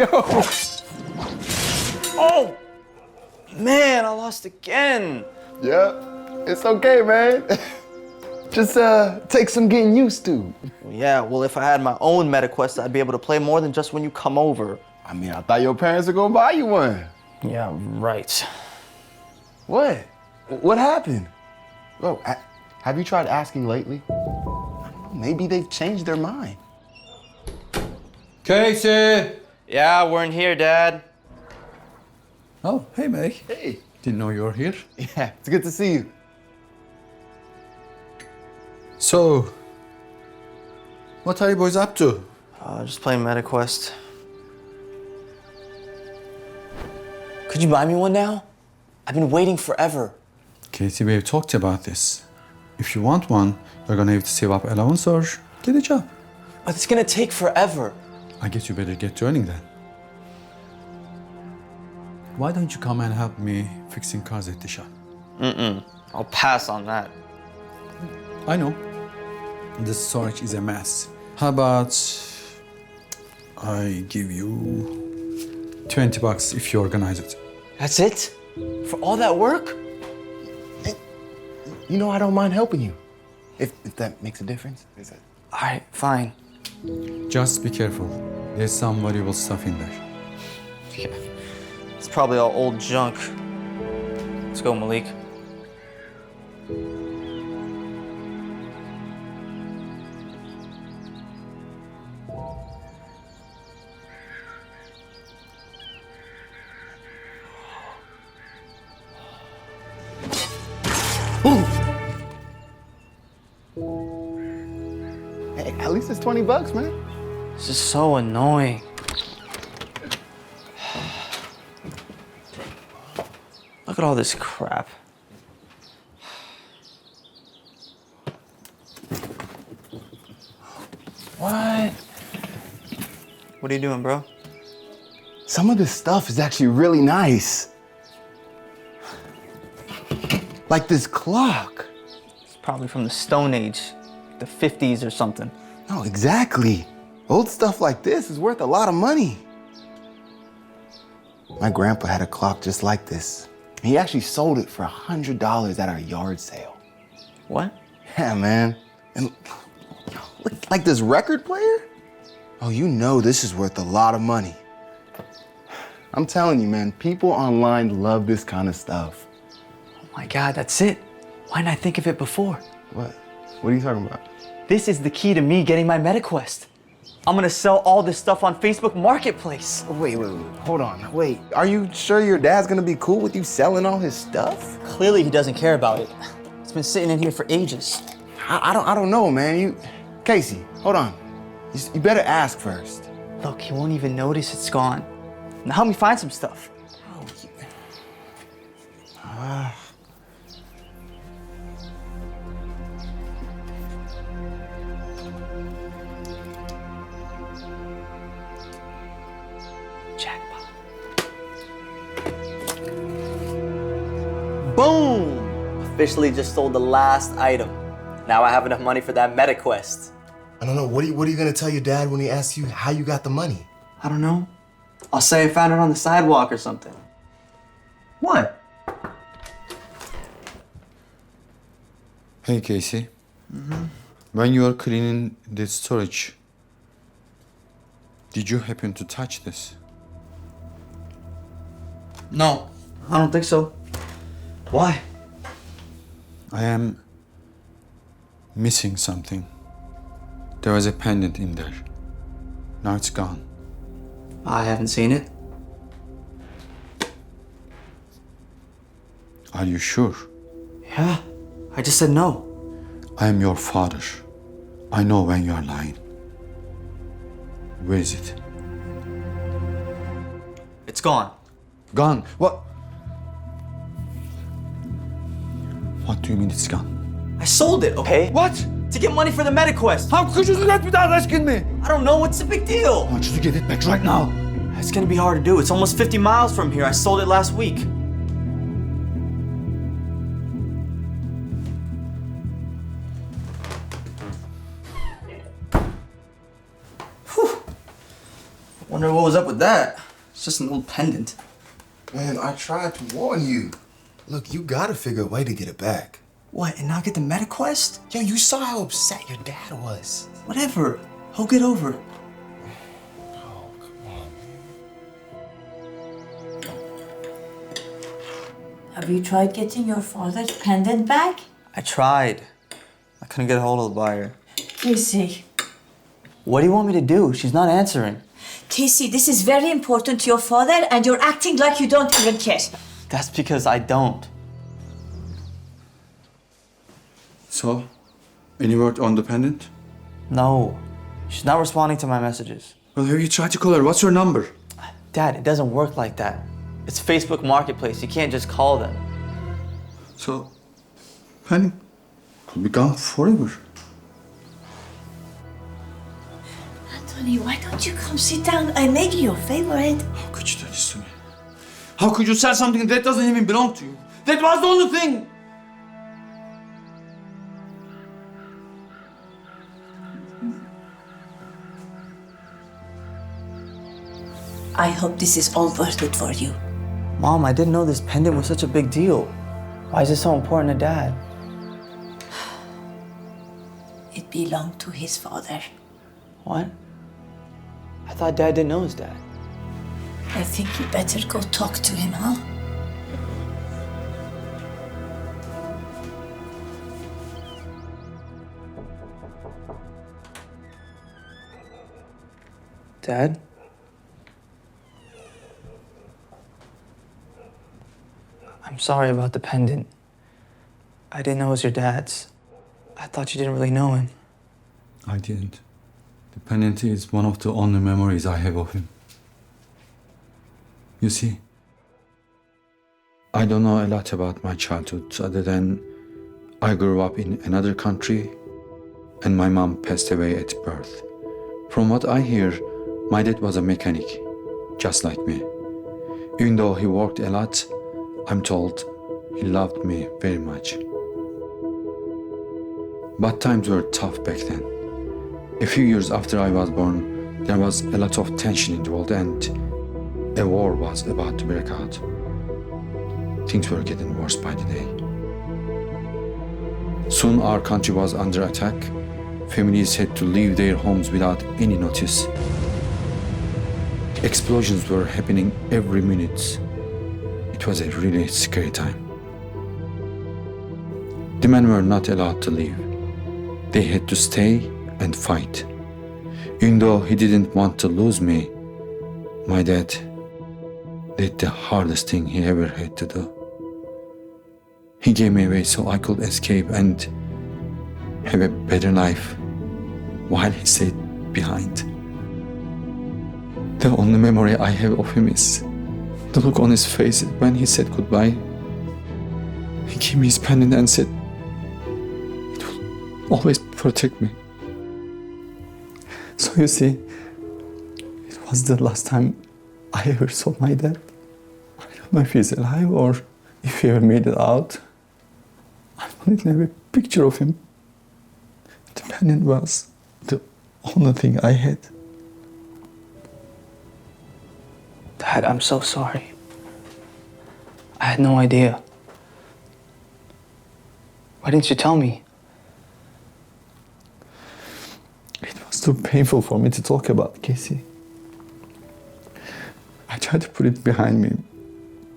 Yo! Oh! Man, I lost again. Yeah, it's okay, man. Just take some getting used to. Yeah, well, if I had my own MetaQuest, I'd be able to play more than just when you come over. I mean, I thought your parents were gonna buy you one. Yeah, right. What? What happened? Bro, have you tried asking lately? I don't know, maybe they've changed their mind. Casey! Yeah, we're in here, Dad. Oh, hey, May. Hey. Didn't know you were here. Yeah, it's good to see you. So, what are you boys up to? Just playing MetaQuest. Could you buy me one now? I've been waiting forever. Casey, we've talked about this. If you want one, you're gonna have to save up allowance or get a job. But it's gonna take forever. I guess you better get joining then. Why don't you come and help me fixing cars at the shop? I'll pass on that. I know. The storage is a mess. How about I give you $20 if you organize it? That's it? For all that work? You know I don't mind helping you. If that makes a difference. All right, fine. Just be careful. There's some valuable stuff in there. Yeah. It's probably all old junk. Let's go, Malik. Hey, at least it's $20, man. This is so annoying. Look at all this crap. What? What are you doing, bro? Some of this stuff is actually really nice. Like this clock. It's probably from the Stone Age, the 50s or something. No, exactly. Old stuff like this is worth a lot of money. My grandpa had a clock just like this. He actually sold it for $100 at our yard sale. What? Yeah, man. And look, like this record player? Oh, you know this is worth a lot of money. I'm telling you, man, people online love this kind of stuff. Oh my God, that's it. Why didn't I think of it before? What? What are you talking about? This is the key to me getting my MetaQuest. I'm gonna sell all this stuff on Facebook Marketplace. Wait, hold on. Wait, are you sure your dad's gonna be cool with you selling all his stuff? Clearly he doesn't care about it. It's been sitting in here for ages. I don't know, man. Casey, hold on. You better ask first. Look, he won't even notice it's gone. Now help me find some stuff. Jackpot. Boom! Officially just sold the last item. Now I have enough money for that MetaQuest. I don't know. What are you gonna tell your dad when he asks you how you got the money? I don't know. I'll say I found it on the sidewalk or something. What? Hey, Casey. When you are cleaning the storage, did you happen to touch this? No, I don't think so. Why? I am missing something. There was a pendant in there. Now it's gone. I haven't seen it. Are you sure? Yeah, I just said no. I am your father. I know when you are lying. Where is it? It's gone. Gone. What? What do you mean it's gone? I sold it, okay? What? To get money for the MetaQuest. How could you do that without asking me? I don't know, what's the big deal? I want you to get it back right now. It's gonna be hard to do. It's almost 50 miles from here. I sold it last week. Whew. Wonder what was up with that. It's just an old pendant. Man, I tried to warn you. Look, you gotta figure a way to get it back. What, and not get the MetaQuest? Yo, you saw how upset your dad was. Whatever. He'll get over it. Oh, come on. Have you tried getting your father's pendant back? I tried. I couldn't get a hold of the buyer. Casey. What do you want me to do? She's not answering. Casey, this is very important to your father and you're acting like you don't even care. That's because I don't. So, any word on the pendant? No. She's not responding to my messages. Well, have you tried to call her? What's your number? Dad, it doesn't work like that. It's Facebook Marketplace. You can't just call them. So, pendant could be gone forever. Anthony, why don't you come sit down? I made you your favorite. How could you do this to me? How could you sell something that doesn't even belong to you? That was the only thing! I hope this is all worth it for you. Mom, I didn't know this pendant was such a big deal. Why is it so important to Dad? It belonged to his father. What? I thought Dad didn't know his dad. I think you better go talk to him, huh? Dad? I'm sorry about the pendant. I didn't know it was your dad's. I thought you didn't really know him. I didn't. The pendant is one of the only memories I have of him. You see, I don't know a lot about my childhood other than I grew up in another country and my mom passed away at birth. From what I hear, my dad was a mechanic, just like me. Even though he worked a lot, I'm told he loved me very much. But times were tough back then. A few years after I was born, there was a lot of tension in the world and a war was about to break out. Things were getting worse by the day. Soon our country was under attack. Families had to leave their homes without any notice. Explosions were happening every minute. It was a really scary time. The men were not allowed to leave. They had to stay and fight. Even though he didn't want to lose me, my dad did the hardest thing he ever had to do. He gave me away so I could escape and have a better life while he stayed behind. The only memory I have of him is the look on his face when he said goodbye. He gave me his pendant and said, "It will always protect me." So you see, it was the last time I ever saw my dad. I don't know if he's alive or if he ever made it out. I don't even have a picture of him. The pendant was the only thing I had. Dad, I'm so sorry. I had no idea. Why didn't you tell me? It was too painful for me to talk about, Casey. I tried to put it behind me.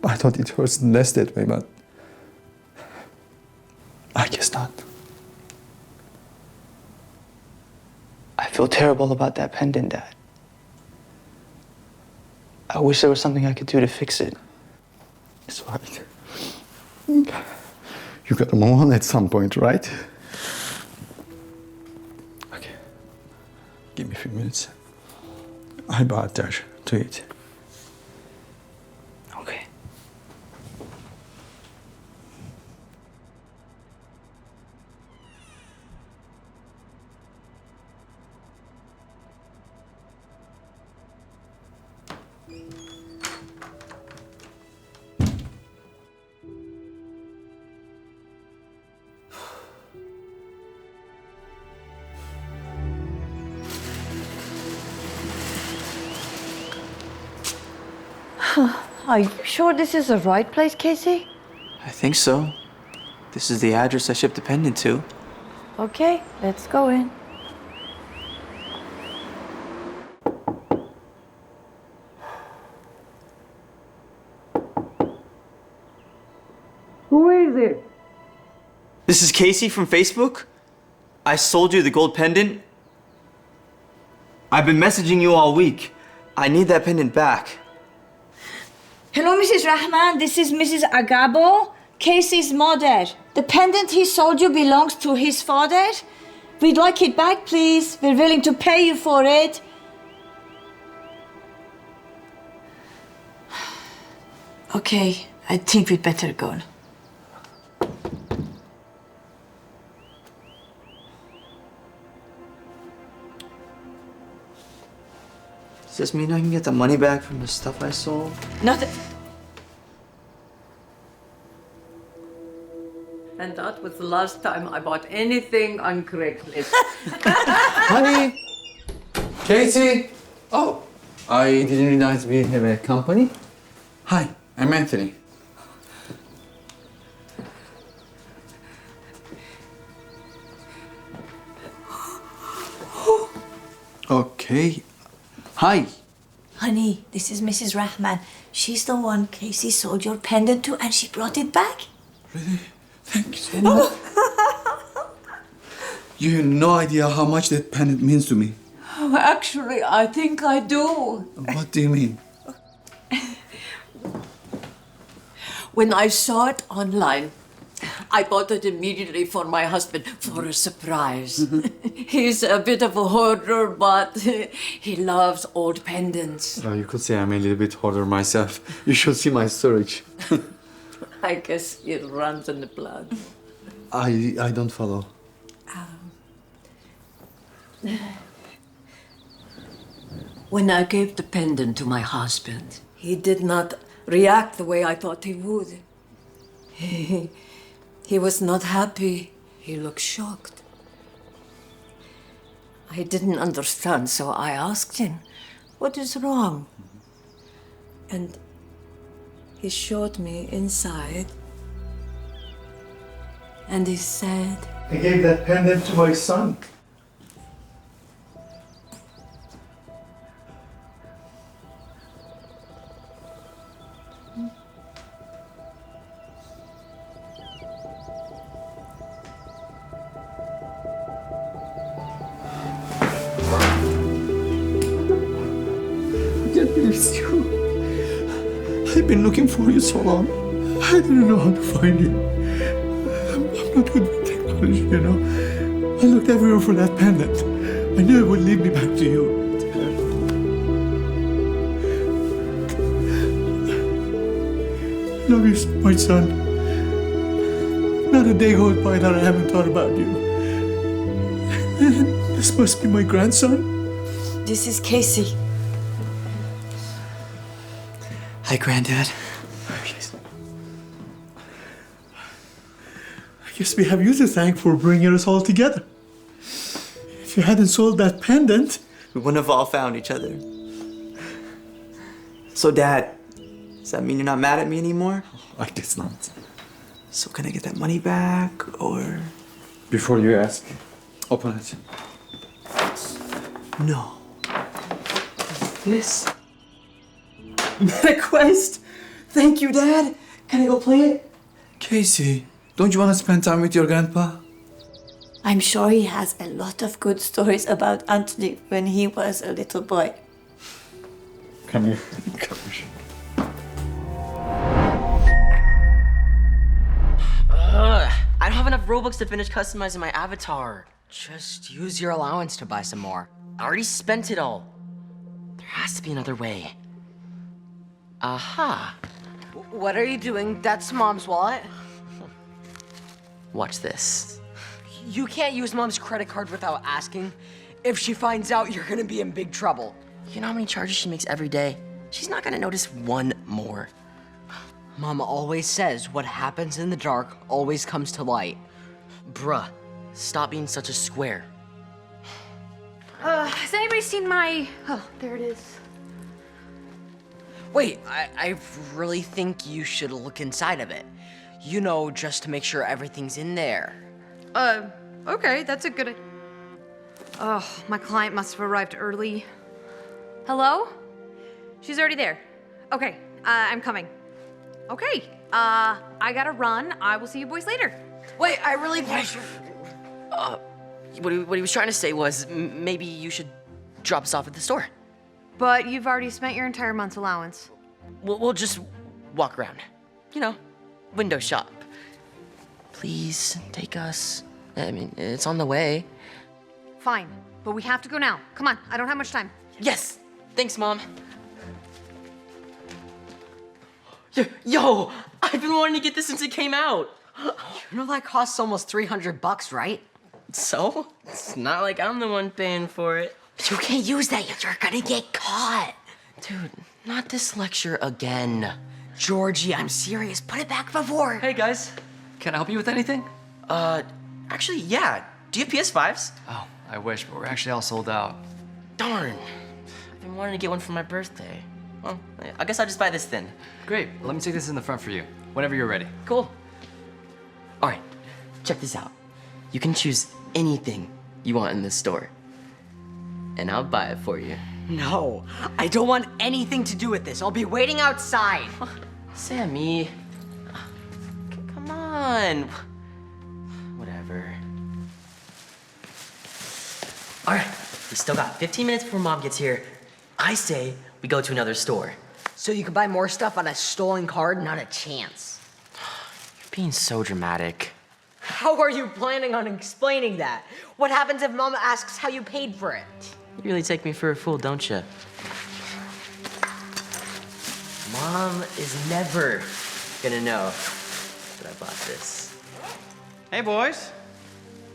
I thought it hurts less that way, but I guess not. I feel terrible about that pendant, Dad. I wish there was something I could do to fix it. It's all right. You gotta move on at some point, right? Okay. Give me a few minutes. I'll be out there to eat. Okay. Are you sure this is the right place, Casey? I think so. This is the address I shipped the pendant to. Okay, let's go in. Who is it? This is Casey from Facebook. I sold you the gold pendant. I've been messaging you all week. I need that pendant back. Hello, Mrs. Rahman. This is Mrs. Agabo, Casey's mother. The pendant he sold you belongs to his father. We'd like it back, please. We're willing to pay you for it. Okay, I think we'd better go. Does this mean I can get the money back from the stuff I sold? Nothing. And that was the last time I bought anything on Craigslist. Honey! Katie! Oh, I didn't realize we have a company. Hi, I'm Anthony. Okay. Hi. Honey, this is Mrs. Rahman. She's the one Casey sold your pendant to, and she brought it back. Really? Thank you so much. You have no idea how much that pendant means to me. Oh, actually, I think I do. What do you mean? When I saw it online, I bought it immediately for my husband for a surprise. He's a bit of a hoarder, but he loves old pendants. You could say I'm a little bit hoarder myself. You should see my storage. I guess it runs in the blood. I don't follow. When I gave the pendant to my husband, he did not react the way I thought he would. He was not happy. He looked shocked. I didn't understand, so I asked him, "What is wrong?" And he showed me inside. And he said, I gave that pendant to my son. It's you. I've been looking for you so long. I didn't know how to find you. I'm not good with technology, you know. I looked everywhere for that pendant. I knew it would lead me back to you. I love you, my son. Not a day goes by that I haven't thought about you. This must be my grandson. This is Casey. Hi, Granddad. I guess we have you to thank for bringing us all together. If you hadn't sold that pendant, We wouldn't have all found each other. So, Dad, does that mean you're not mad at me anymore? I guess not. So can I get that money back, or...? Before you ask, open it. No. This? MetaQuest? Thank you, Dad. Can I go play it? Casey, don't you want to spend time with your grandpa? I'm sure he has a lot of good stories about Anthony when he was a little boy. Come here. Come here. I don't have enough Robux to finish customizing my avatar. Just use your allowance to buy some more. I already spent it all. There has to be another way. Aha. What are you doing? That's Mom's wallet. Watch this. You can't use Mom's credit card without asking. If she finds out, you're gonna be in big trouble. You know how many charges she makes every day? She's not gonna notice one more. Mom always says what happens in the dark always comes to light. Bruh, stop being such a square. Has anybody seen my... Oh, there it is. Wait, I really think you should look inside of it. You know, just to make sure everything's in there. Okay, that's a good... Oh, my client must have arrived early. Hello? She's already there. Okay, I'm coming. Okay, I gotta run. I will see you boys later. Wait, I really... what he was trying to say was maybe you should drop us off at the store. But you've already spent your entire month's allowance. We'll just walk around. You know, window shop. Please, take us. I mean, it's on the way. Fine, but we have to go now. Come on, I don't have much time. Yes! Thanks, Mom. Yo, I've been wanting to get this since it came out. You know that costs almost $300, right? So? It's not like I'm the one paying for it. You can't use that, you're gonna get caught. Dude, not this lecture again. Georgie, I'm serious, put it back before. Hey guys, can I help you with anything? Actually, yeah. Do you have PS5s? Oh, I wish, but we're actually all sold out. Darn. I've been wanting to get one for my birthday. Well, I guess I'll just buy this then. Great, let me take this in the front for you, whenever you're ready. Cool. All right, check this out. You can choose anything you want in this store, and I'll buy it for you. No, I don't want anything to do with this. I'll be waiting outside. Sammy, come on. Whatever. All right, we still got 15 minutes before Mom gets here. I say we go to another store. So you can buy more stuff on a stolen card? Not a chance. You're being so dramatic. How are you planning on explaining that? What happens if Mom asks how you paid for it? You really take me for a fool, don't you? Mom is never gonna know that I bought this. Hey boys,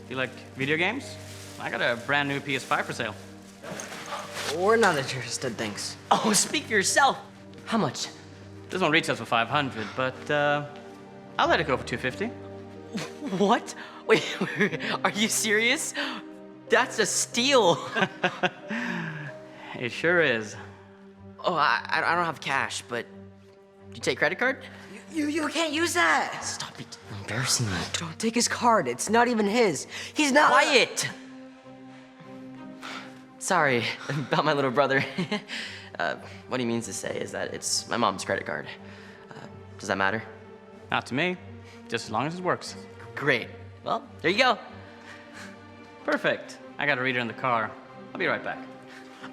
you like video games? I got a brand new PS5 for sale. We're not interested, thanks. Oh, speak for yourself. How much? This one retails for 500, but I'll let it go for 250. What? Wait, are you serious? That's a steal. It sure is. Oh, I don't have cash, but you take credit card? You can't use that. Stop embarrassing me. Don't take his card. It's not even his. He's not. Quiet. Sorry about my little brother. What he means to say is that it's my mom's credit card. Does that matter? Not to me, just as long as it works. Great. Well, there you go. Perfect. I got a reader in the car. I'll be right back.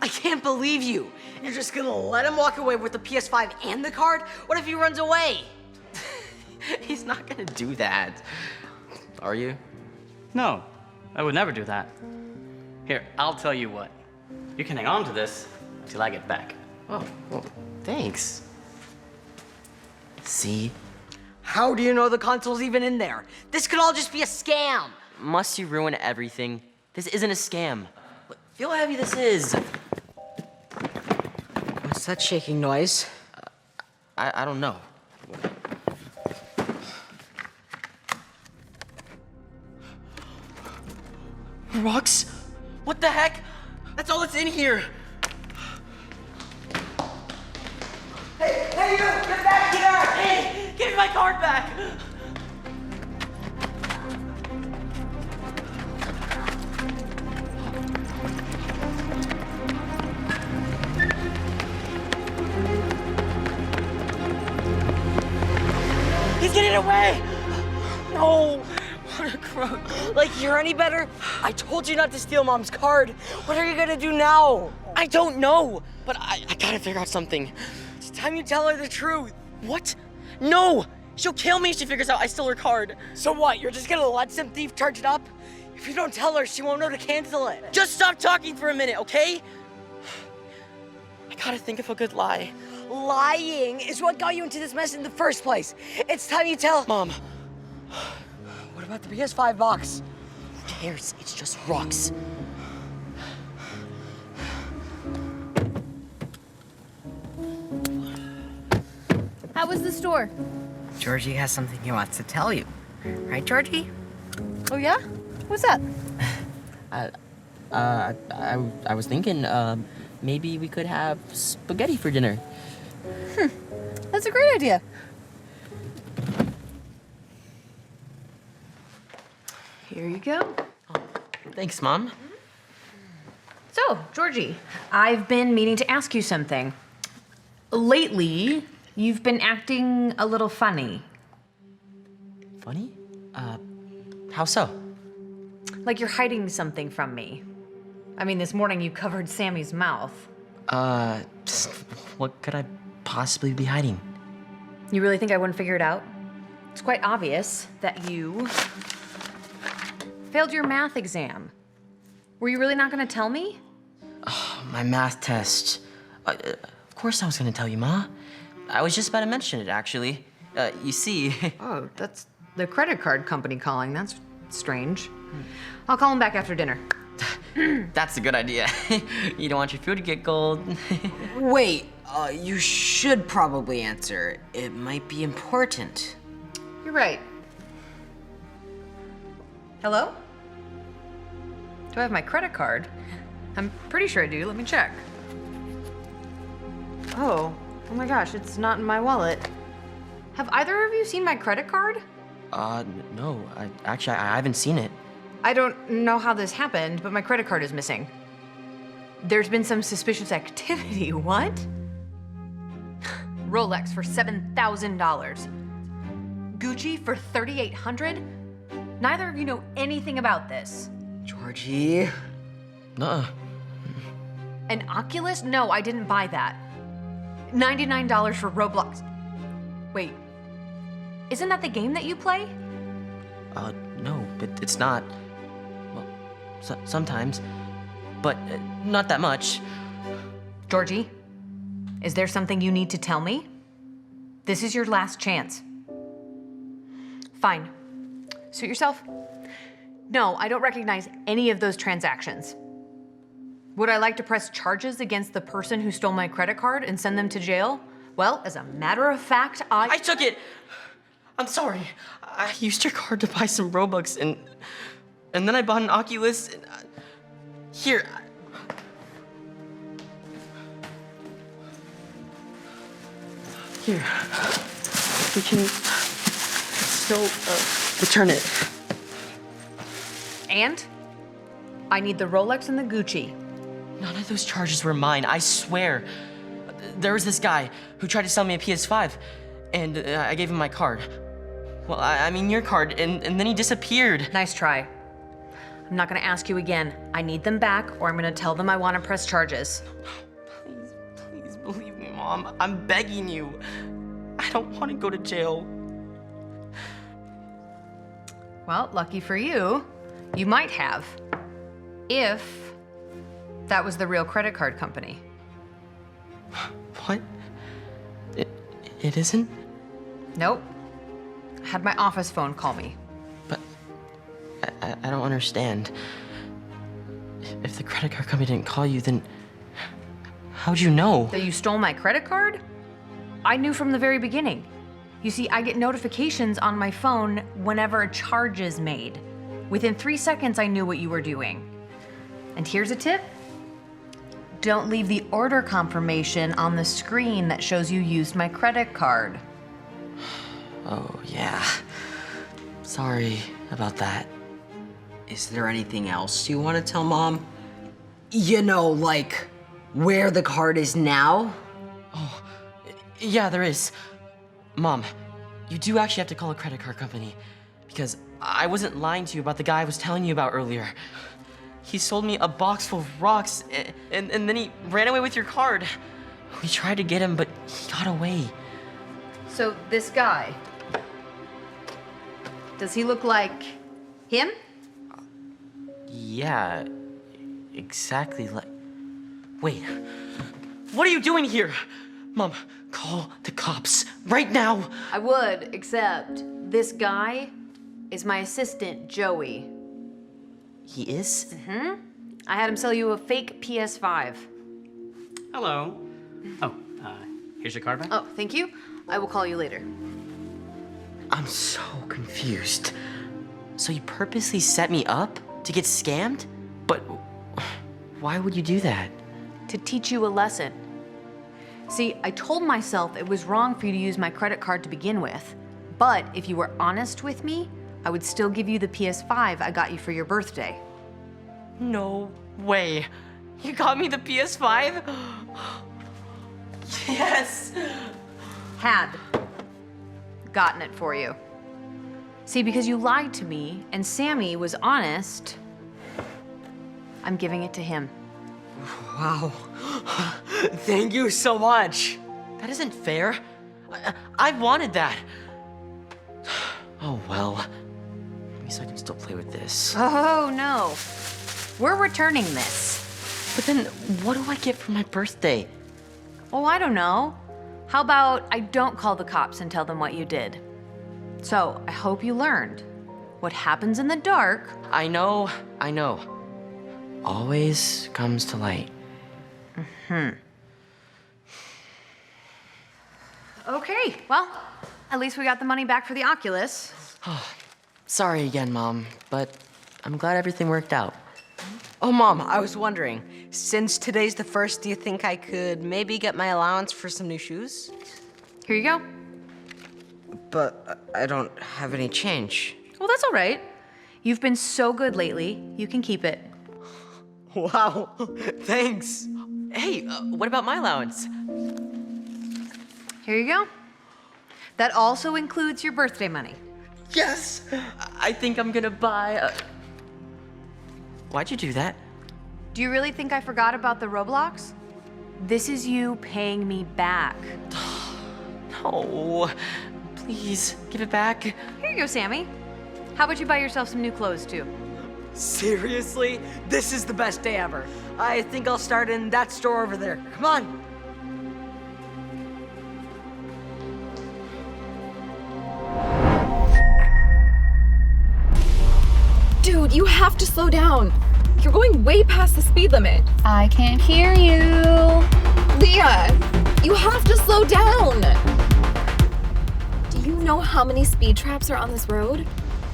I can't believe you. You're just gonna let him walk away with the PS5 and the card? What if he runs away? He's not gonna do that. Are you? No, I would never do that. Here, I'll tell you what. You can hang on to this until I get back. Oh, well, thanks. See? How do you know the console's even in there? This could all just be a scam. Must you ruin everything? This isn't a scam. Feel how heavy this is. What's that shaking noise? I don't know. Rocks? What the heck? That's all that's in here. Hey, you! Get back here! Hey, give me my card back! He's getting away! No! What a crook. Like, you're any better? I told you not to steal Mom's card. What are you gonna do now? I don't know, but I gotta figure out something. It's time you tell her the truth. What? No! She'll kill me if she figures out I stole her card. So what, you're just gonna let some thief charge it up? If you don't tell her, she won't know to cancel it. Just stop talking for a minute, okay? I gotta think of a good lie. Lying is what got you into this mess in the first place. It's time you tell... Mom. What about the PS5 box? Who cares? It's just rocks. How was the store? Georgie has something he wants to tell you. Right, Georgie? Oh, yeah? What's that? I was thinking, maybe we could have spaghetti for dinner. That's a great idea. Here you go. Thanks, Mom. So, Georgie, I've been meaning to ask you something. Lately, you've been acting a little funny. Funny? How so? Like you're hiding something from me. I mean, this morning you covered Sammy's mouth. What could I possibly be hiding? You really think I wouldn't figure it out? It's quite obvious that you failed your math exam. Were you really not going to tell me? My math test. Of course I was gonna tell you, Ma. I was just about to mention it, actually. You see... Oh, that's the credit card company calling. That's strange. I'll call him back after dinner. That's a good idea. You don't want your food to get cold. Wait, you should probably answer. It might be important. You're right. Hello? Do I have my credit card? I'm pretty sure I do. Let me check. Oh my gosh, it's not in my wallet. Have either of you seen my credit card? No. I haven't seen it. I don't know how this happened, but my credit card is missing. There's been some suspicious activity. What? Rolex for $7,000. Gucci for $3,800? Neither of you know anything about this. Georgie. Nuh-uh. An Oculus? No, I didn't buy that. $99 for Roblox. Wait, isn't that the game that you play? No, but it's not. Well, sometimes. But not that much. Georgie, is there something you need to tell me? This is your last chance. Fine. Suit yourself. No, I don't recognize any of those transactions. Would I like to press charges against the person who stole my credit card and send them to jail? Well, as a matter of fact, I took it! I'm sorry. I used your card to buy some Robux and then I bought an Oculus and... Here. Here. We can still return it. And I need the Rolex and the Gucci. None of those charges were mine, I swear. There was this guy who tried to sell me a PS5, and I gave him my card. Well, I mean your card, and then he disappeared. Nice try. I'm not gonna ask you again. I need them back, or I'm gonna tell them I wanna press charges. Please believe me, Mom. I'm begging you. I don't want to go to jail. Well, lucky for you, you might have. If that was the real credit card company. What? It isn't? Nope. I had my office phone call me. But I don't understand. If the credit card company didn't call you, then how'd you know? That you stole my credit card? I knew from the very beginning. You see, I get notifications on my phone whenever a charge is made. Within 3 seconds, I knew what you were doing. And here's a tip. Don't leave the order confirmation on the screen that shows you used my credit card. Oh, yeah. Sorry about that. Is there anything else you want to tell Mom? You know, like, where the card is now? Oh, yeah, there is. Mom, you do actually have to call a credit card company because I wasn't lying to you about the guy I was telling you about earlier. He sold me a box full of rocks and then he ran away with your card. We tried to get him, but he got away. So this guy, does he look like him? Yeah, exactly like... Wait, what are you doing here? Mom, call the cops right now. I would, except this guy is my assistant, Joey. He is? Mm-hmm. I had him sell you a fake PS5. Hello. Oh, here's your card back. Oh, thank you. I will call you later. I'm so confused. So you purposely set me up to get scammed? But why would you do that? To teach you a lesson. See, I told myself it was wrong for you to use my credit card to begin with. But if you were honest with me, I would still give you the PS5 I got you for your birthday. No way. You got me the PS5? Yes! Had gotten it for you. See, because you lied to me and Sammy was honest, I'm giving it to him. Wow. Thank you so much. That isn't fair. I wanted that. Oh, well. At least I can still play with this. Oh, no. We're returning this. But then, what do I get for my birthday? Oh, I don't know. How about I don't call the cops and tell them what you did? So, I hope you learned. What happens in the dark... I know. Always comes to light. Okay, well, at least we got the money back for the Oculus. Sorry again, Mom, but I'm glad everything worked out. Oh, Mom, I was wondering, since today's the 1st, do you think I could maybe get my allowance for some new shoes? Here you go. But I don't have any change. Well, that's all right. You've been so good lately. You can keep it. Wow, thanks. Hey, what about my allowance? Here you go. That also includes your birthday money. Yes! I think I'm gonna buy a... Why'd you do that? Do you really think I forgot about the Roblox? This is you paying me back. No, please, give it back. Here you go, Sammy. How about you buy yourself some new clothes, too? Seriously? This is the best day ever. I think I'll start in that store over there. Come on. Dude, you have to slow down. You're going way past the speed limit. I can't hear you. Leah, you have to slow down. Do you know how many speed traps are on this road?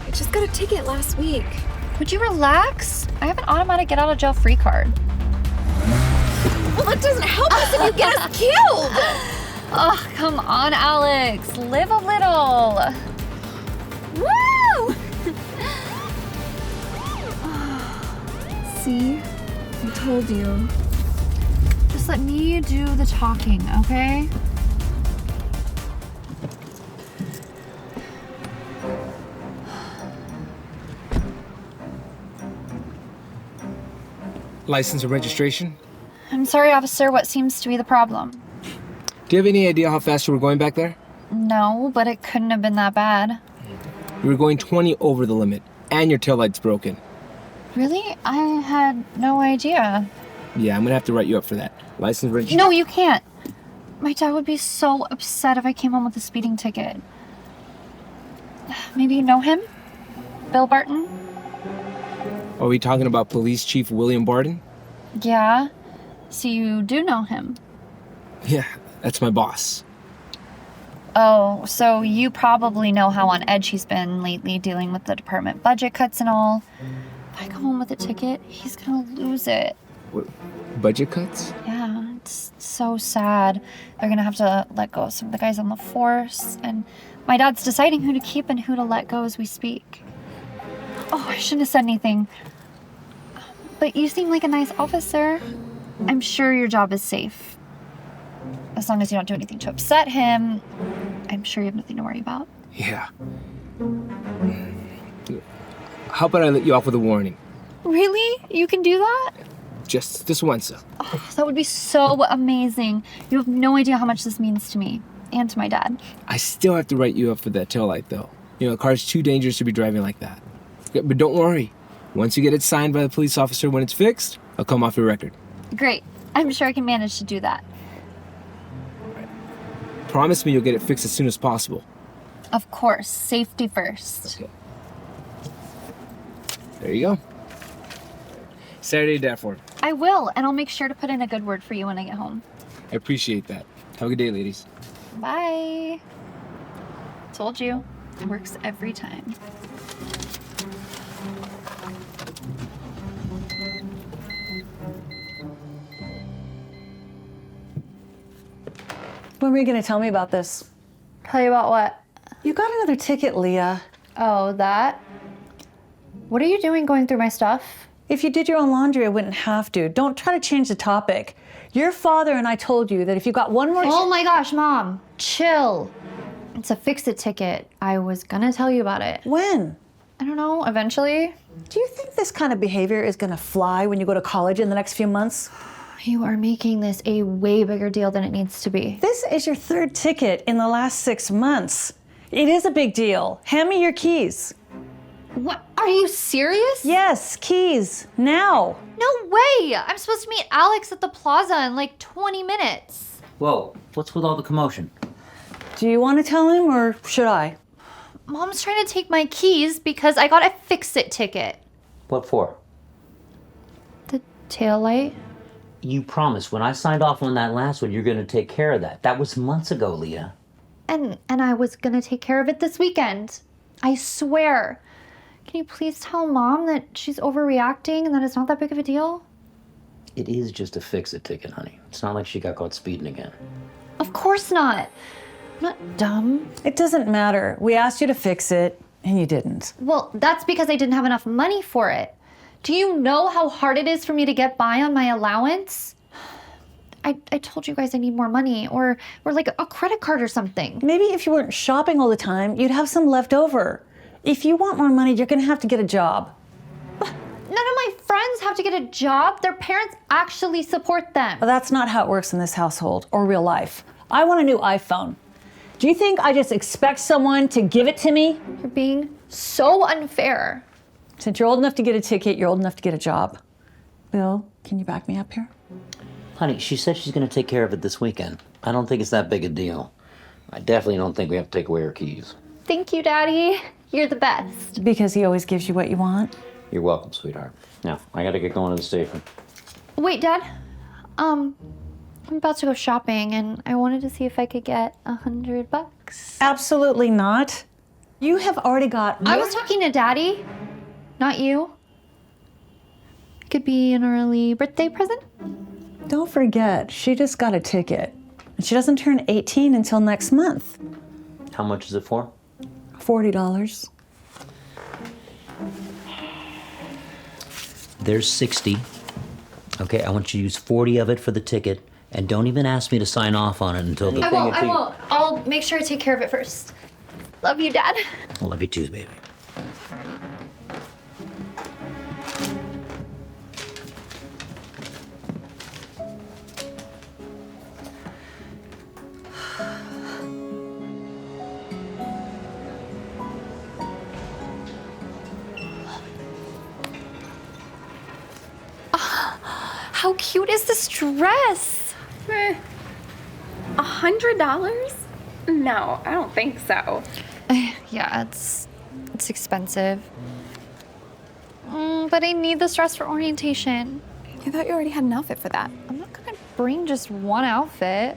I just got a ticket last week. Would you relax? I have an automatic get out of jail free card. Well, that doesn't help us if you get us killed. Oh, come on, Alex. Live a little. Woo! See? I told you. Just let me do the talking, okay? License and registration? I'm sorry, officer. What seems to be the problem? Do you have any idea how fast you were going back there? No, but it couldn't have been that bad. You were going 20 over the limit, and your taillight's broken. Really? I had no idea. Yeah, I'm gonna have to write you up for that. License registration? No, you can't. My dad would be so upset if I came home with a speeding ticket. Maybe you know him? Bill Barton? Are we talking about Police Chief William Barton? Yeah. So you do know him? Yeah, that's my boss. Oh, so you probably know how on edge he's been lately dealing with the department budget cuts and all. If I come home with a ticket, he's gonna lose it. What, budget cuts? Yeah, it's so sad. They're gonna have to let go of some of the guys on the force, and my dad's deciding who to keep and who to let go as we speak. Oh, I shouldn't have said anything. But you seem like a nice officer. I'm sure your job is safe. As long as you don't do anything to upset him, I'm sure you have nothing to worry about. Yeah. How about I let you off with a warning? Really? You can do that? Just this once, though. Oh, that would be so amazing. You have no idea how much this means to me and to my dad. I still have to write you up for that taillight, though. You know, the car's too dangerous to be driving like that. But don't worry. Once you get it signed by the police officer when it's fixed, I'll come off your record. Great. I'm sure I can manage to do that. Promise me you'll get it fixed as soon as possible. Of course. Safety first. Okay. There you go. Saturday, Dafford. I will, and I'll make sure to put in a good word for you when I get home. I appreciate that. Have a good day, ladies. Bye. Told you. It works every time. When were you gonna tell me about this? Tell you about what? You got another ticket, Leah. Oh, that? What are you doing going through my stuff? If you did your own laundry, I wouldn't have to. Don't try to change the topic. Your father and I told you that if you got one more... Oh my gosh, Mom. Chill. It's a fix-it ticket. I was gonna tell you about it. When? I don't know, eventually. Do you think this kind of behavior is gonna fly when you go to college in the next few months? You are making this a way bigger deal than it needs to be. This is your third ticket in the last 6 months. It is a big deal. Hand me your keys. What? Are you serious? Yes, keys. Now. No way! I'm supposed to meet Alex at the plaza in like 20 minutes. Whoa, what's with all the commotion? Do you want to tell him or should I? Mom's trying to take my keys because I got a fix-it ticket. What for? The taillight? You promised when I signed off on that last one, you're going to take care of that. That was months ago, Leah. And I was gonna take care of it this weekend. I swear. Can you please tell Mom that she's overreacting and that it's not that big of a deal? It is just a fix-it ticket, honey. It's not like she got caught speeding again. Of course not. I'm not dumb. It doesn't matter. We asked you to fix it, and you didn't. Well, that's because I didn't have enough money for it. Do you know how hard it is for me to get by on my allowance? I told you guys I need more money, or like a credit card or something. Maybe if you weren't shopping all the time, you'd have some left over. If you want more money, you're gonna have to get a job. None of my friends have to get a job. Their parents actually support them. Well, that's not how it works in this household or real life. I want a new iPhone. Do you think I just expect someone to give it to me? You're being so unfair. Since you're old enough to get a ticket, you're old enough to get a job. Bill, can you back me up here? Honey, she said she's going to take care of it this weekend. I don't think it's that big a deal. I definitely don't think we have to take away her keys. Thank you, Daddy. You're the best. Because he always gives you what you want. You're welcome, sweetheart. Now, I got to get going to the station. Wait, Dad. I'm about to go shopping, and I wanted to see if I could get $100. Absolutely not. You have already got... I was talking to Daddy, not you. It could be an early birthday present. Don't forget, she just got a ticket. And she doesn't turn 18 until next month. How much is it for? $40. There's 60. Okay, I want you to use 40 of it for the ticket, and don't even ask me to sign off on it until the I won't. I'll make sure I take care of it first. Love you, Dad. I love you too, baby. How cute is this dress? $100? No, I don't think so. Yeah, it's expensive. But I need this dress for orientation. I thought you already had an outfit for that. I'm not gonna bring just one outfit.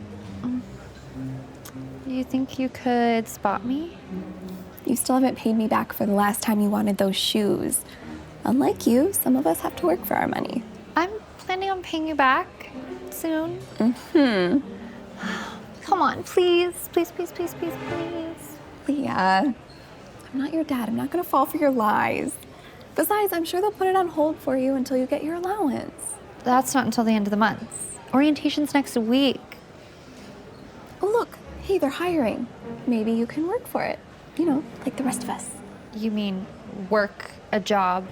You think you could spot me? You still haven't paid me back for the last time you wanted those shoes. Unlike you, some of us have to work for our money. I'm planning on paying you back soon. Mm-hmm. Come on, please. Please, please, please, please, please. Leah, I'm not your dad. I'm not gonna fall for your lies. Besides, I'm sure they'll put it on hold for you until you get your allowance. That's not until the end of the month. Orientation's next week. Oh, look. Hey, they're hiring. Maybe you can work for it. You know, like the rest of us. You mean work a job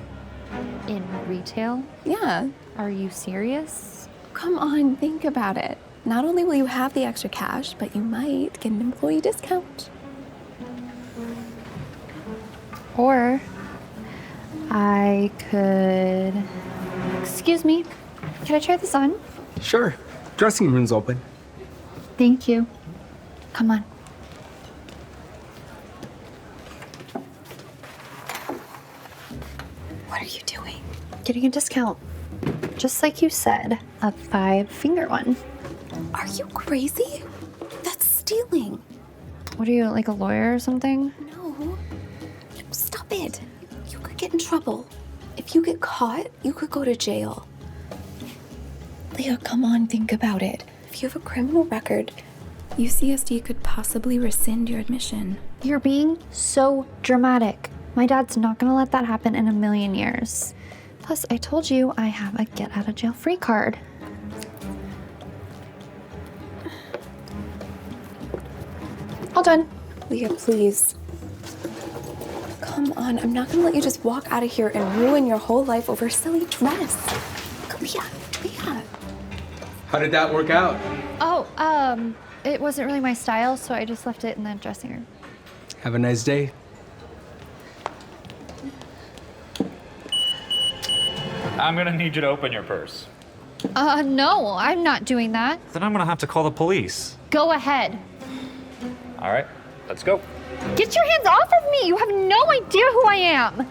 in retail? Yeah. Are you serious? Come on, think about it. Not only will you have the extra cash, but you might get an employee discount. Or I could... Excuse me. Can I try this on? Sure. Dressing room's open. Thank you. Come on. What are you doing? Getting a discount. Just like you said, a 5-finger one. Are you crazy? That's stealing. What are you, like a lawyer or something? No. Stop it. You could get in trouble. If you get caught, you could go to jail. Leah, come on, think about it. If you have a criminal record, UCSD could possibly rescind your admission. You're being so dramatic. My dad's not gonna let that happen in a million years. Plus, I told you I have a get out of jail free card. All done. Leah, please. Come on, I'm not gonna let you just walk out of here and ruin your whole life over a silly dress. Leah. How did that work out? Oh, it wasn't really my style, so I just left it in the dressing room. Have a nice day. I'm gonna need you to open your purse. No, I'm not doing that. Then I'm gonna have to call the police. Go ahead. All right, let's go. Get your hands off of me! You have no idea who I am!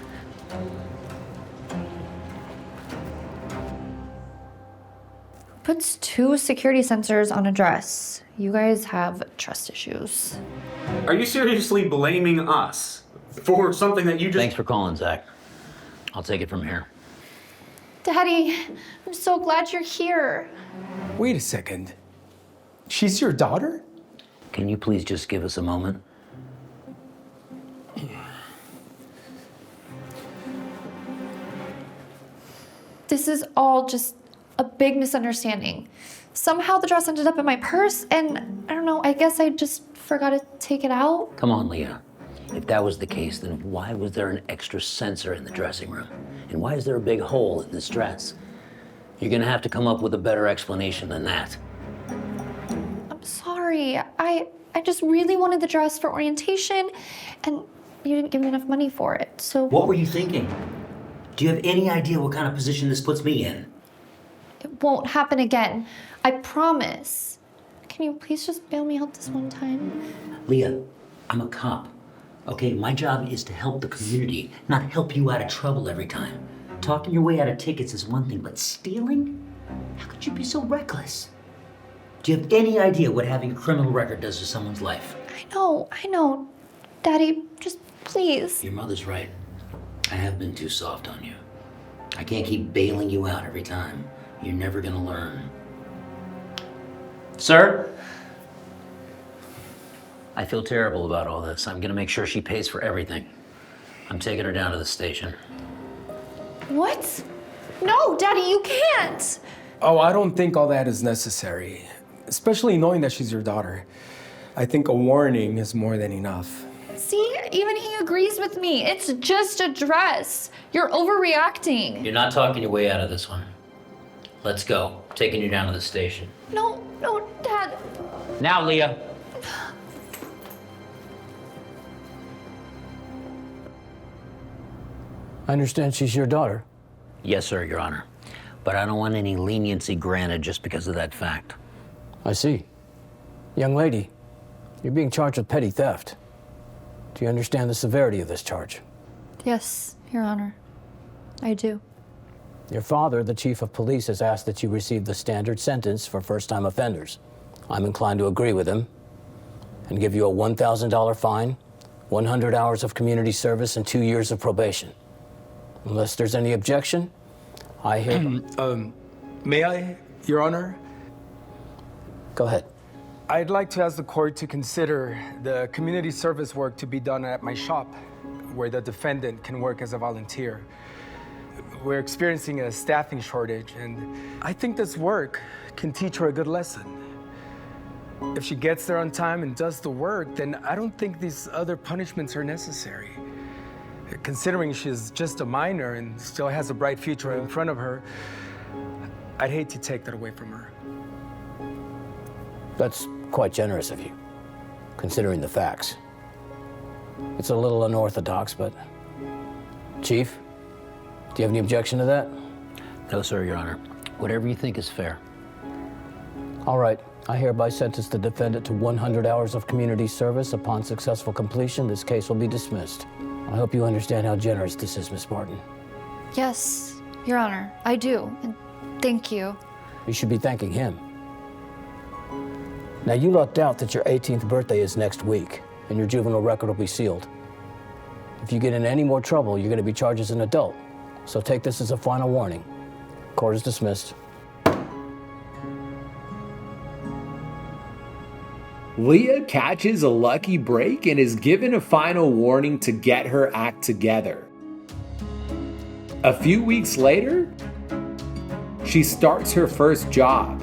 Puts 2 security sensors on a dress. You guys have trust issues. Are you seriously blaming us for something that you just... Thanks for calling, Zach. I'll take it from here. Daddy, I'm so glad you're here. Wait a second. She's your daughter? Can you please just give us a moment? This is all just a big misunderstanding. Somehow the dress ended up in my purse, and I don't know, I guess I just forgot to take it out. Come on, Leah. If that was the case, then why was there an extra sensor in the dressing room? And why is there a big hole in this dress? You're gonna have to come up with a better explanation than that. I'm sorry. I just really wanted the dress for orientation, and you didn't give me enough money for it, so... What were you thinking? Do you have any idea what kind of position this puts me in? It won't happen again. I promise. Can you please just bail me out this one time? Leah, I'm a cop. Okay, my job is to help the community, not help you out of trouble every time. Talking your way out of tickets is one thing, but stealing? How could you be so reckless? Do you have any idea what having a criminal record does to someone's life? I know. Daddy, just please. Your mother's right. I have been too soft on you. I can't keep bailing you out every time. You're never gonna learn. Sir? I feel terrible about all this. I'm gonna make sure she pays for everything. I'm taking her down to the station. What? No, Daddy, you can't. Oh, I don't think all that is necessary. Especially knowing that she's your daughter. I think a warning is more than enough. See, even he agrees with me. It's just a dress. You're overreacting. You're not talking your way out of this one. Let's go. Taking you down to the station. No, Dad. Now, Leah. I understand she's your daughter. Yes, sir, Your Honor. But I don't want any leniency granted just because of that fact. I see. Young lady, you're being charged with petty theft. Do you understand the severity of this charge? Yes, Your Honor. I do. Your father, the chief of police, has asked that you receive the standard sentence for first-time offenders. I'm inclined to agree with him and give you a $1,000 fine, 100 hours of community service, and 2 years of probation. Unless there's any objection, I hereby... May I, Your Honor? Go ahead. I'd like to ask the court to consider the community service work to be done at my shop, where the defendant can work as a volunteer. We're experiencing a staffing shortage, and I think this work can teach her a good lesson. If she gets there on time and does the work, then I don't think these other punishments are necessary. Considering she's just a minor and still has a bright future in front of her, I'd hate to take that away from her. That's quite generous of you, considering the facts. It's a little unorthodox, but... Chief, do you have any objection to that? No, sir, Your Honor. Whatever you think is fair. All right. I hereby sentence the defendant to 100 hours of community service. Upon successful completion, this case will be dismissed. I hope you understand how generous this is, Miss Martin. Yes, Your Honor, I do, and thank you. You should be thanking him. Now, you lucked out that your 18th birthday is next week, and your juvenile record will be sealed. If you get in any more trouble, you're going to be charged as an adult. So take this as a final warning. Court is dismissed. Leah catches a lucky break and is given a final warning to get her act together. A few weeks later, she starts her first job.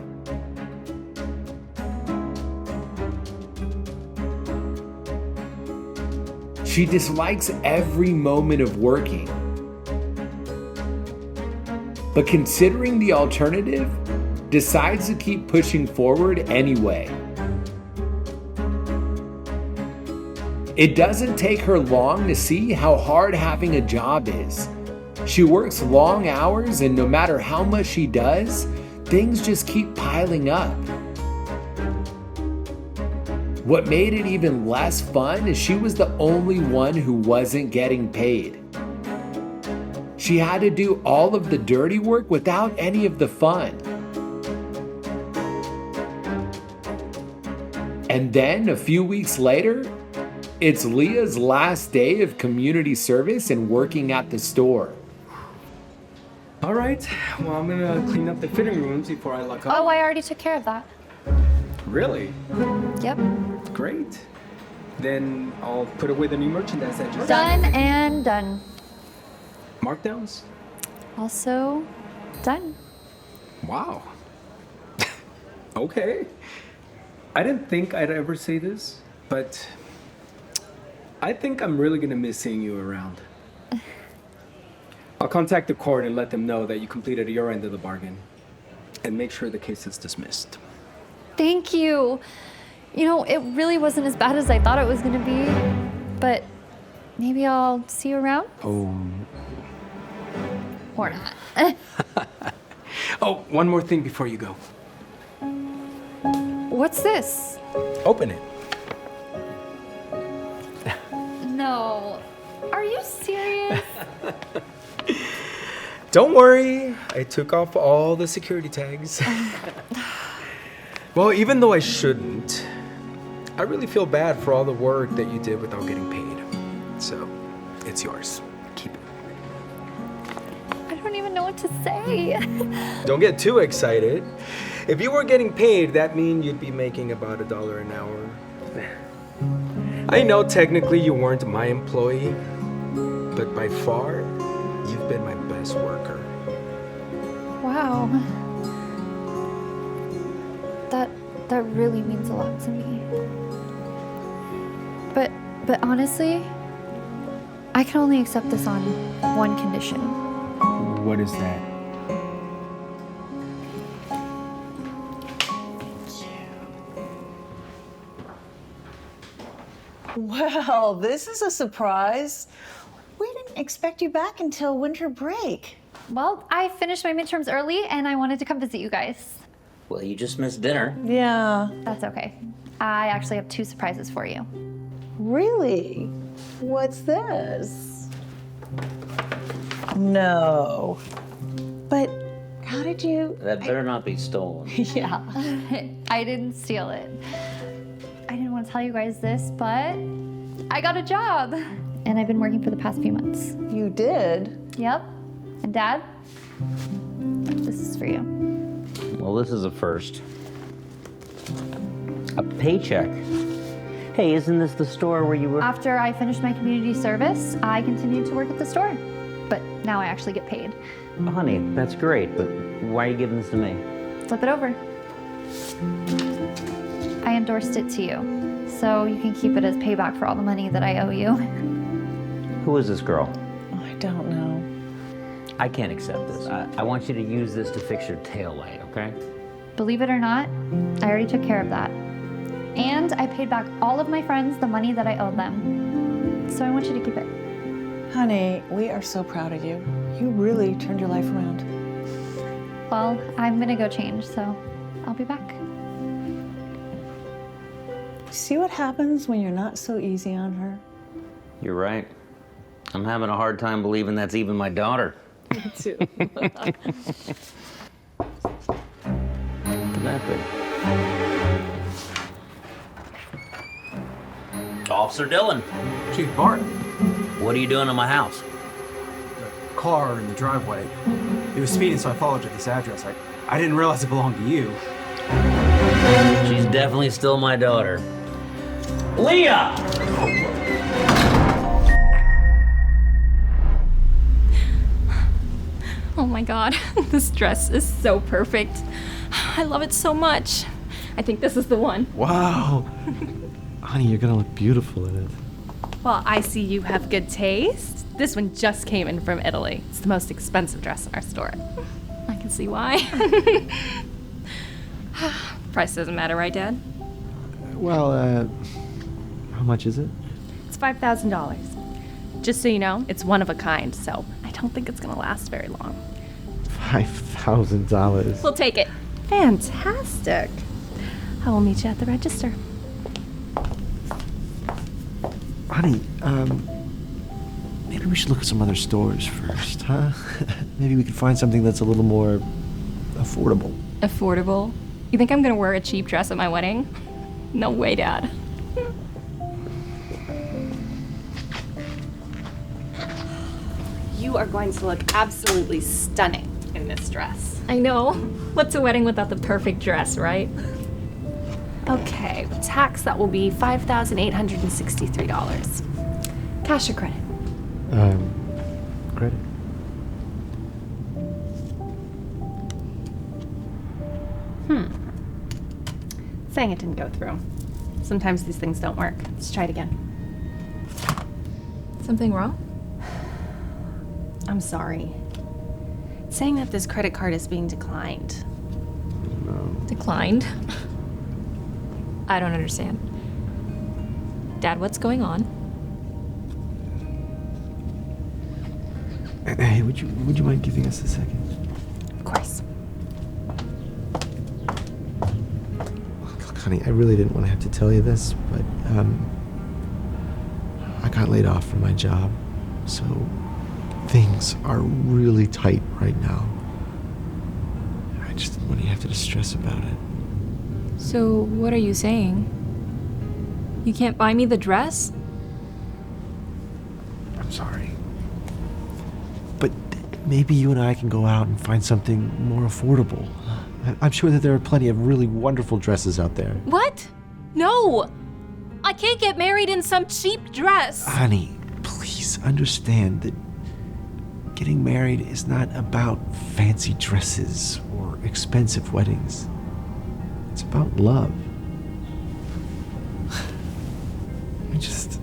She dislikes every moment of working. But considering the alternative, decides to keep pushing forward anyway. It doesn't take her long to see how hard having a job is. She works long hours, and no matter how much she does, things just keep piling up. What made it even less fun is she was the only one who wasn't getting paid. She had to do all of the dirty work without any of the fun. And then a few weeks later, it's Leah's last day of community service and working at the store. All right, well, I'm gonna clean up the fitting rooms before I lock up. Oh, I already took care of that. Really? Yep. Great. Then I'll put away the new merchandise I just... Done and done. Markdowns? Also done. Wow. Okay. I didn't think I'd ever say this, but I think I'm really gonna miss seeing you around. I'll contact the court and let them know that you completed your end of the bargain and make sure the case is dismissed. Thank you. You know, it really wasn't as bad as I thought it was gonna be, but maybe I'll see you around? Oh. Or not. Oh, one more thing before you go. What's this? Open it. No. Are you serious? Don't worry, I took off all the security tags. Well, even though I shouldn't, I really feel bad for all the work that you did without getting paid. So, it's yours. Keep it. I don't even know what to say. Don't get too excited. If you were getting paid, that means you'd be making about $1 an hour. I know technically you weren't my employee, but by far, you've been my best worker. Wow. That really means a lot to me. But honestly, I can only accept this on one condition. What is that? Well, this is a surprise. We didn't expect you back until winter break. Well, I finished my midterms early and I wanted to come visit you guys. Well, you just missed dinner. Yeah. That's okay. I actually have 2 surprises for you. Really? What's this? No. But how did you... That better not be stolen. Yeah. I didn't steal it. I didn't want to tell you guys this, but I got a job. And I've been working for the past few months. You did? Yep. And Dad, this is for you. Well, this is a first. A paycheck. Hey, isn't this the store where you were? After I finished my community service, I continued to work at the store. But now I actually get paid. Oh, honey, that's great, but why are you giving this to me? Flip it over. I endorsed it to you, so you can keep it as payback for all the money that I owe you. Who is this girl? I don't know. I can't accept this. I want you to use this to fix your tail light, okay? Believe it or not, I already took care of that. And I paid back all of my friends the money that I owed them. So I want you to keep it. Honey, we are so proud of you. You really turned your life around. Well, I'm gonna go change, so I'll be back. See what happens when you're not so easy on her? You're right. I'm having a hard time believing that's even my daughter. Me too. Exactly. Officer Dillon. Chief Bart. What are you doing in my house? Car in the driveway. He was speeding, so I followed to this address. I didn't realize it belonged to you. She's definitely still my daughter. Leah! Oh my god, this dress is so perfect. I love it so much. I think this is the one. Wow. Honey, you're gonna look beautiful in it. Well, I see you have good taste. This one just came in from Italy. It's the most expensive dress in our store. I can see why. Price doesn't matter, right, Dad? Well, how much is it? It's $5,000. Just so you know, it's one of a kind, so I don't think it's gonna last very long. $5,000. We'll take it. Fantastic. I will meet you at the register. Honey, maybe we should look at some other stores first, huh? Maybe we could find something that's a little more affordable. Affordable? You think I'm gonna wear a cheap dress at my wedding? No way, Dad. You are going to look absolutely stunning in this dress. I know. What's a wedding without the perfect dress, right? Okay, with tax that will be $5,863. Cash or credit? Credit. Saying it didn't go through. Sometimes these things don't work. Let's try it again. Something wrong? I'm sorry. It's saying that this credit card is being declined. Declined? I don't understand. Dad, what's going on? Hey, would you mind giving us a second? Of course. Look, honey, I really didn't want to have to tell you this, but I got laid off from my job, so things are really tight right now. I just didn't want you to have to stress about it. So, what are you saying? You can't buy me the dress? I'm sorry. But maybe you and I can go out and find something more affordable. I'm sure that there are plenty of really wonderful dresses out there. What? No! I can't get married in some cheap dress! Honey, please understand that getting married is not about fancy dresses or expensive weddings. It's about love. Just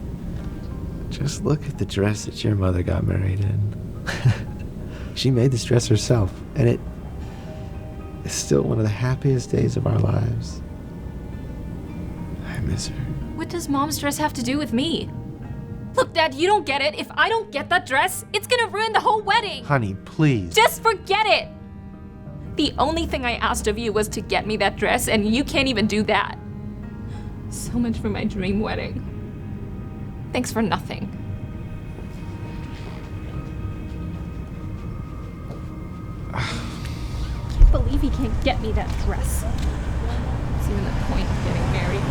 look at the dress that your mother got married in. She made this dress herself, and it is still one of the happiest days of our lives. I miss her. What does Mom's dress have to do with me? Look, Dad, you don't get it. If I don't get that dress, it's gonna ruin the whole wedding. Honey, please. Just forget it. The only thing I asked of you was to get me that dress, and you can't even do that. So much for my dream wedding. Thanks for nothing. I can't believe he can't get me that dress. What's even the point of getting married?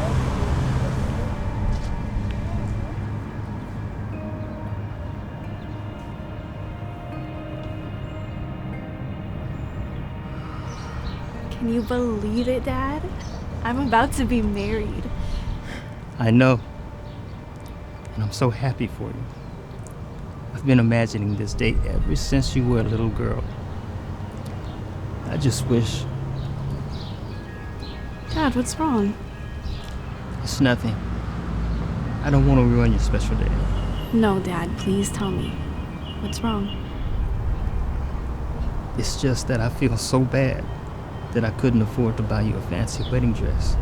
Can you believe it, Dad? I'm about to be married. I know. And I'm so happy for you. I've been imagining this day ever since you were a little girl. I just wish... Dad, what's wrong? It's nothing. I don't want to ruin your special day. No, Dad, please tell me. What's wrong? It's just that I feel so bad that I couldn't afford to buy you a fancy wedding dress.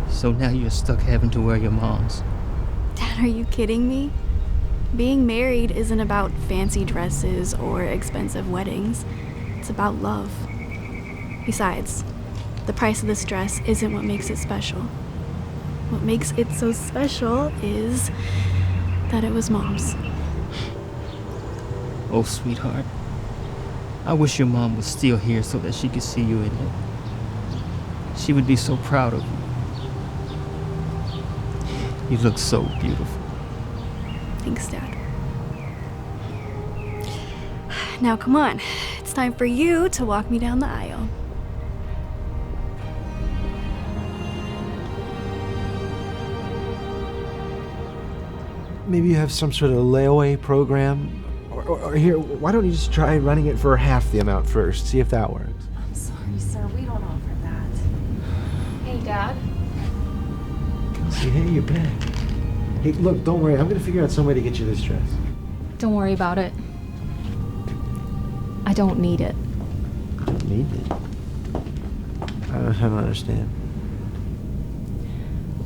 So now you're stuck having to wear your mom's. Dad, are you kidding me? Being married isn't about fancy dresses or expensive weddings. It's about love. Besides, the price of this dress isn't what makes it special. What makes it so special is that it was Mom's. Oh, sweetheart. I wish your mom was still here so that she could see you in it. She would be so proud of you. You look so beautiful. Thanks, Dad. Now, come on. It's time for you to walk me down the aisle. Maybe you have some sort of layaway program? Or here, why don't you just try running it for half the amount first? See if that works. I'm sorry, sir. We don't offer that. Hey, Dad. Kelsey, hey, you're back. Hey, look, don't worry. I'm gonna figure out some way to get you this dress. Don't worry about it. I don't need it. Need it? I don't understand.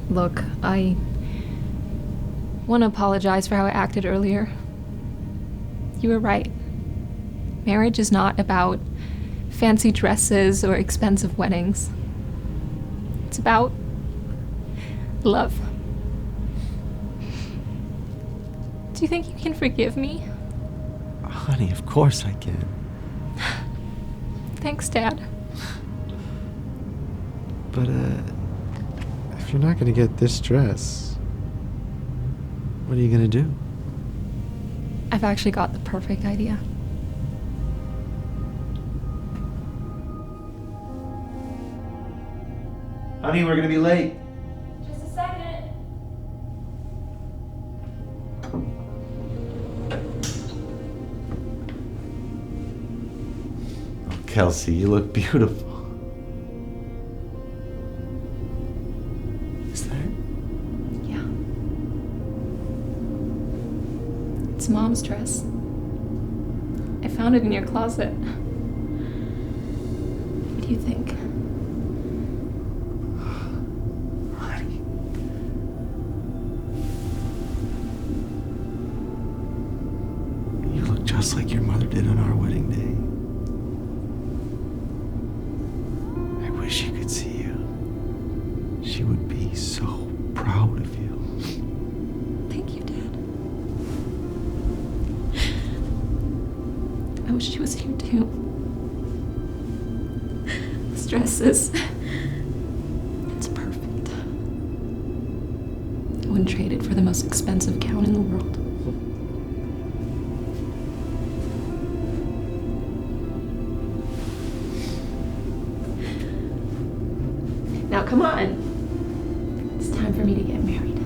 Look, I want to apologize for how I acted earlier. You were right. Marriage is not about fancy dresses or expensive weddings. It's about love. Do you think you can forgive me? Honey, of course I can. Thanks, Dad. But, if you're not gonna get this dress, what are you gonna do? I've actually got the perfect idea. Honey, we're gonna be late. Just a second. Oh, Kelsey, you look beautiful. Is that? Yeah. It's Mom's dress. I found it in your closet. What do you think? You look just like your mother did on our wedding day. I wish you could see you. She would be so proud of you. Thank you, Dad. I wish she was here too. This dress is... it's perfect. I wouldn't trade it for the most expensive gown in the world. Now come on. It's time for me to get married.